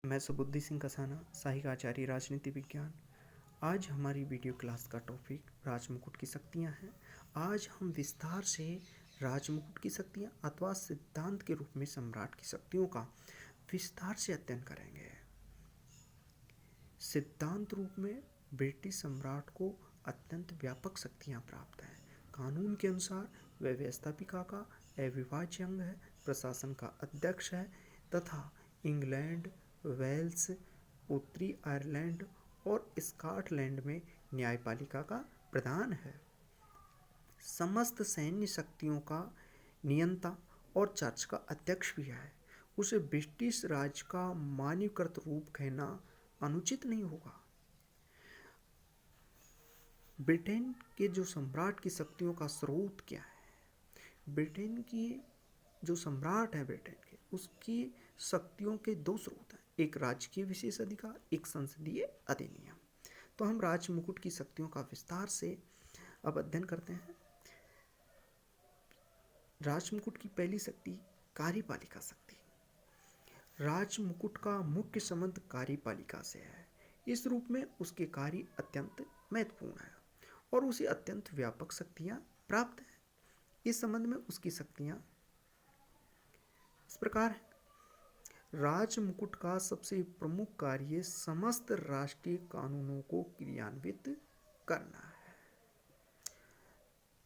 मैं सुबुद्धि सिंह कसाना, सहायक आचार्य राजनीति विज्ञान। आज हमारी वीडियो क्लास का टॉपिक राजमुकुट की शक्तियाँ हैं। आज हम विस्तार से राजमुकुट की शक्तियाँ अथवा सिद्धांत के रूप में सम्राट की शक्तियों का विस्तार से अध्ययन करेंगे। सिद्धांत रूप में ब्रिटिश सम्राट को अत्यंत व्यापक शक्तियाँ प्राप्त हैं। कानून के अनुसार वह व्यवस्थापिका का अविभाज्य अंग है, प्रशासन का अध्यक्ष है तथा इंग्लैंड, वेल्स, उत्तरी आयरलैंड और स्कॉटलैंड में न्यायपालिका का प्रधान है। समस्त सैन्य शक्तियों का नियंता और चर्च का अध्यक्ष भी है। उसे ब्रिटिश राज का मानवीकृत रूप कहना अनुचित नहीं होगा। ब्रिटेन के जो सम्राट की शक्तियों का स्रोत क्या है? ब्रिटेन की जो सम्राट है ब्रिटेन के, उसकी शक्तियों के दो स्रोत हैं, एक राजकीय विशेष अधिकार, एक संसदीय अधिनियम। तो हम राजमुकुट की शक्तियों का विस्तार से अब अध्ययन करते हैं। राजमुकुट की पहली शक्ति कार्यपालिका शक्ति। राजमुकुट का मुख्य संबंध कार्यपालिका से है। इस रूप में उसके कार्य अत्यंत महत्वपूर्ण है और उसे अत्यंत व्यापक शक्तियां प्राप्त हैं। इस संबंध में उसकी शक्तियां इस प्रकार है। राजमुकुट का सबसे प्रमुख कार्य समस्त राष्ट्रीय कानूनों को क्रियान्वित करना है।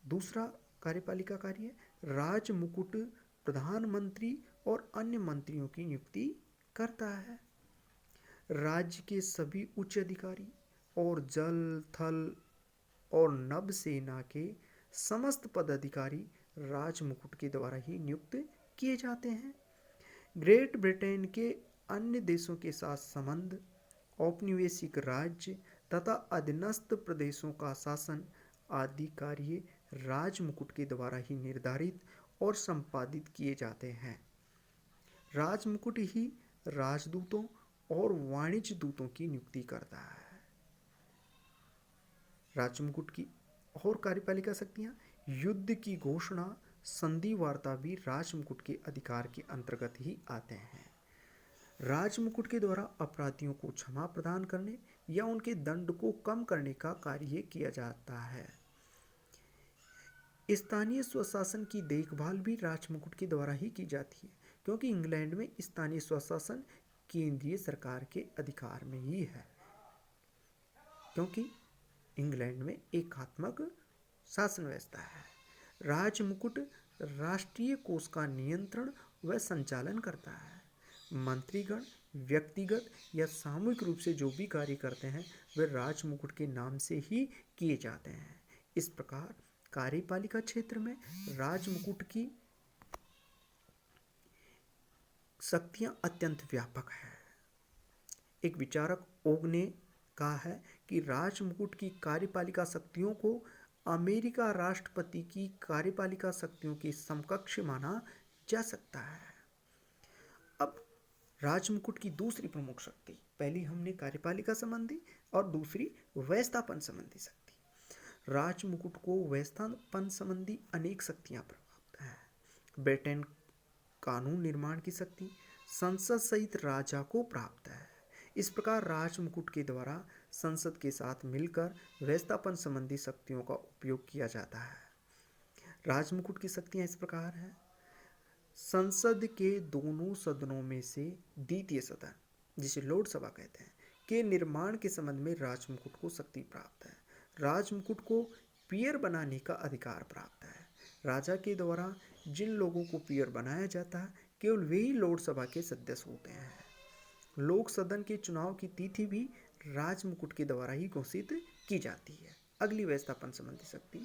दूसरा कार्यपालिका कार्य, राजमुकुट प्रधानमंत्री और अन्य मंत्रियों की नियुक्ति करता है। राज्य के सभी उच्च अधिकारी और जल, थल और नभ सेना के समस्त पदाधिकारी राजमुकुट के द्वारा ही नियुक्त किए जाते हैं। ग्रेट ब्रिटेन के अन्य देशों के साथ संबंध, औपनिवेशिक राज्य तथा अधीनस्थ प्रदेशों का शासन आदि कार्य राजमुकुट के द्वारा ही निर्धारित और संपादित किए जाते हैं। राजमुकुट ही राजदूतों और वाणिज्य दूतों की नियुक्ति करता है। राजमुकुट की और कार्यपालिका शक्तियां, युद्ध की घोषणा, संधि वार्ता भी राजमुकुट के अधिकार के अंतर्गत ही आते हैं। राजमुकुट के द्वारा अपराधियों को क्षमा प्रदान करने या उनके दंड को कम करने का कार्य किया जाता है। स्थानीय स्वशासन की देखभाल भी राजमुकुट के द्वारा ही की जाती है, क्योंकि इंग्लैंड में स्थानीय स्वशासन केंद्रीय सरकार के अधिकार में ही है, क्योंकि इंग्लैंड में एकात्मक शासन व्यवस्था है। राजमुकुट राष्ट्रीय कोष का नियंत्रण व संचालन करता है। मंत्रीगण व्यक्तिगत या सामूहिक रूप से जो भी कार्य करते हैं वे राजमुकुट के नाम से ही किए जाते हैं। इस प्रकार कार्यपालिका क्षेत्र में राजमुकुट की शक्तियां अत्यंत व्यापक है। एक विचारक ओग ने कहा है कि राजमुकुट की कार्यपालिका शक्तियों को अमेरिका राष्ट्रपति की कार्यपालिका शक्तियों के समकक्ष माना जा सकता है। अब राजमुकुट की दूसरी प्रमुख शक्ति, पहली हमने कार्यपालिका संबंधी और दूसरी व्यवस्थापन संबंधी शक्ति। राजमुकुट को व्यवस्थापन संबंधी अनेक शक्तियां प्राप्त है। ब्रिटेन कानून निर्माण की शक्ति संसद सहित राजा को प्राप्त है। इस प्रकार राजमुकुट के द्वारा संसद के साथ मिलकर व्यवस्थापन संबंधी शक्तियों का उपयोग किया जाता है। राजमुकुट की शक्तियां इस प्रकार हैं। संसद के दोनों सदनों में से द्वितीय सदन, जिसे लोकसभा कहते हैं, के निर्माण के संबंध में राजमुकुट को शक्ति प्राप्त है। राजमुकुट को पीयर बनाने का अधिकार प्राप्त है। राजा के द्वारा जिन लोगों को पीयर बनाया जाता है केवल वे ही लोकसभा के सदस्य होते हैं। लोक सदन के चुनाव की तिथि भी राजमुकुट के द्वारा ही घोषित की जाती है। अगली व्यवस्थापन संबंधी शक्ति,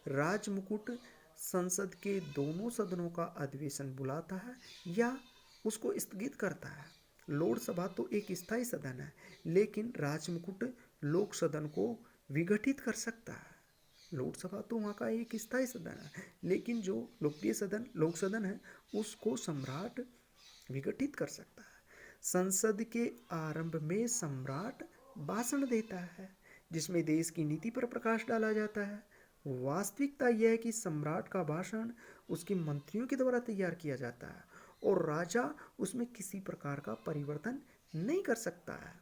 राजमुकुट संसद के दोनों सदनों का अधिवेशन बुलाता है या उसको स्थगित करता है। लोकसभा तो एक स्थायी सदन है, लेकिन राजमुकुट लोक सदन को विघटित कर सकता है। लोकसभा तो वहाँ का एक स्थायी सदन है, लेकिन जो लोकप्रिय सदन लोक सदन है उसको सम्राट विघटित कर सकता है। संसद के आरंभ में सम्राट भाषण देता है, जिसमें देश की नीति पर प्रकाश डाला जाता है। वास्तविकता यह है कि सम्राट का भाषण उसके मंत्रियों के द्वारा तैयार किया जाता है और राजा उसमें किसी प्रकार का परिवर्तन नहीं कर सकता है।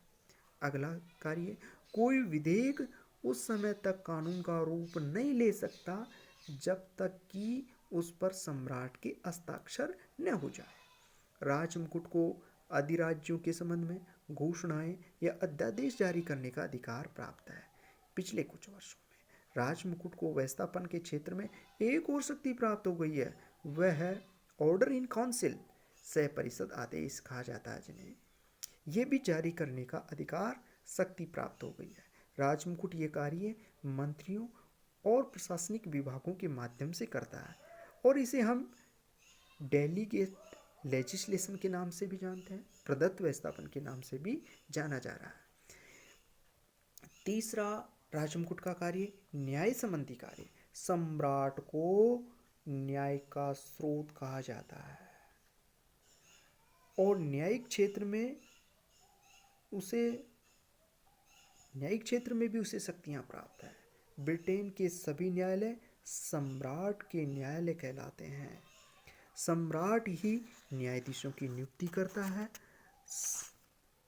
अगला कार्य, कोई विधेयक उस समय तक कानून का रूप नहीं ले सकता जब तक कि उस पर सम्राट के हस्ताक्षर न हो जाए। राजमुकुट को अधिराज्यों के संबंध में घोषणाएं या अध्यादेश जारी करने का अधिकार प्राप्त है। पिछले कुछ वर्षों में राजमुकुट को व्यवस्थापन के क्षेत्र में एक और शक्ति प्राप्त हो गई है, वह है ऑर्डर इन काउंसिल, सह परिषद आदेश कहा जाता है जिन्हें। ये भी जारी करने का अधिकार शक्ति प्राप्त हो गई है। राजमुकुट ये कार्य मंत्रियों और प्रशासनिक विभागों के माध्यम से करता है और इसे हम डेलीगेट लेजिस्लेशन के नाम से भी जानते हैं, प्रदत्त व्यवस्थापन के नाम से भी जाना जा रहा है। तीसरा राजमुकुट का कार्य न्याय संबंधी कार्य। सम्राट को न्याय का स्रोत कहा जाता है और न्यायिक क्षेत्र में भी उसे शक्तियां प्राप्त है। ब्रिटेन के सभी न्यायालय सम्राट के न्यायालय कहलाते हैं। सम्राट ही न्यायाधीशों की नियुक्ति करता है,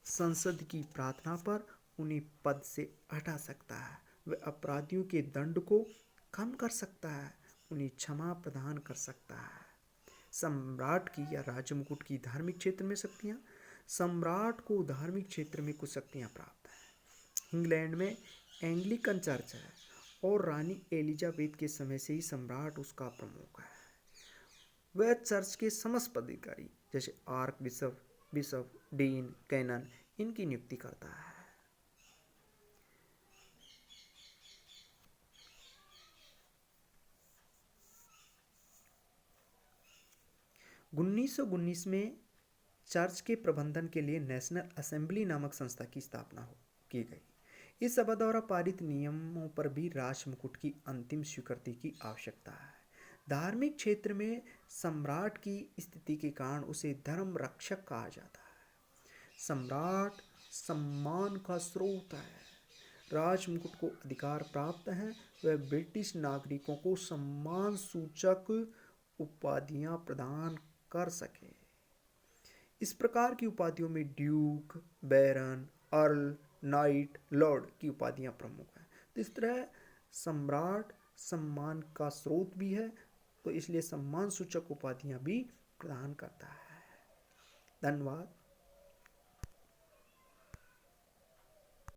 संसद की प्रार्थना पर उन्हें पद से हटा सकता है, वह अपराधियों के दंड को कम कर सकता है, उन्हें क्षमा प्रदान कर सकता है। सम्राट की या राजमुकुट की धार्मिक क्षेत्र में शक्तियाँ। सम्राट को धार्मिक क्षेत्र में कुछ शक्तियाँ प्राप्त हैं। इंग्लैंड में एंग्लिकन चर्च है और रानी एलिजाबेथ के समय से ही सम्राट उसका प्रमुख है। वह चर्च के समस्त पदाधिकारी जैसे आर्क बिशप, डीन, कैनन इनकी नियुक्ति करता है। 1919 में चर्च के प्रबंधन के लिए नेशनल असेंबली नामक संस्था की स्थापना की गई। इस सभा द्वारा पारित नियमों पर भी राजमुकुट की अंतिम स्वीकृति की आवश्यकता है। धार्मिक क्षेत्र में सम्राट की स्थिति के कारण उसे धर्म रक्षक कहा जाता है। सम्राट सम्मान का स्रोत है। राजमुकुट को अधिकार प्राप्त है वह ब्रिटिश नागरिकों को सम्मान सूचक उपाधियां प्रदान कर सके। इस प्रकार की उपाधियों में ड्यूक, बैरन, अर्ल, नाइट, लॉर्ड की उपाधियां प्रमुख हैं। तो इस तरह सम्राट सम्मान का स्रोत भी है, तो इसलिए सम्मान सूचक उपाधियां भी प्रदान करता है। धन्यवाद।